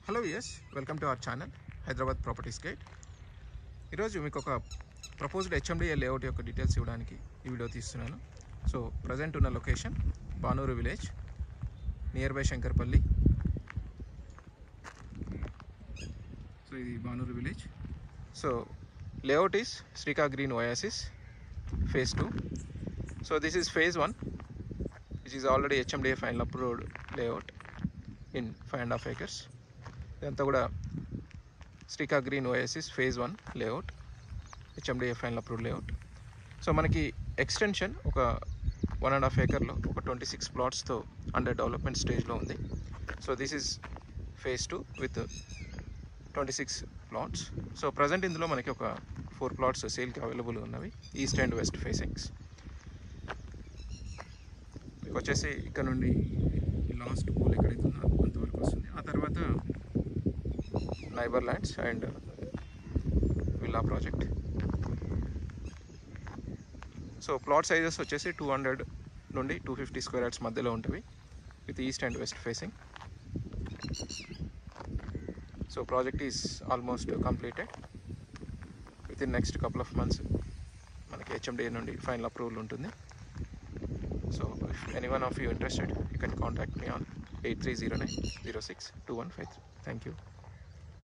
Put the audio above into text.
Hello yes welcome to our channel Hyderabad properties guide. ఈరోజు మీకు ఒక ప్రపోజ్డ్ హెచ్ఎండిఏ లేఅవుట్ యొక్క డీటెయిల్స్ ఇవ్వడానికి ఈ వీడియో తీస్తున్నాను. సో ప్రజెంట్ ఉన్న location Banuru village near by Shankarpalli. So ఇది Banuru village. So layout is Srika green oasis phase 2. So this is phase 1 which is already HMDA final approved layout in 5.5 acres. ఇదంతా కూడా Srika green oasis phase 1 layout, HMDA final approved layout. So మనకి extension ఒక 1.5 acreలో ఒక 26 ప్లాట్స్తో under development స్టేజ్లో ఉంది. So this is phase 2 with 26 plots. So present ఇందులో మనకి ఒక 4 ప్లాట్స్ సేల్కి అవైలబుల్ ఉన్నవి, ఈస్ట్ అండ్ వెస్ట్ ఫేసింగ్స్. మీకు వచ్చేసి ఇక్కడ నుండి లాస్ట్ పోల్ ఎక్కడైతే ఉందో అంతవరకు వస్తుంది. ఆ తర్వాత neighbour lands and villa project. So plot sizes వచ్చేసి 200 నుండి 250 స్క్వేర్ యార్డ్స్ మధ్యలో ఉంటుంది with east and west facing. So project is almost completed. With in next couple of months మనకి హెచ్ఎండిఏ నుండి ఫైనల్ అప్రూవల్ ఉంటుంది. So if any one of you interested, you can contact me on 8309 06 2153. Thank you.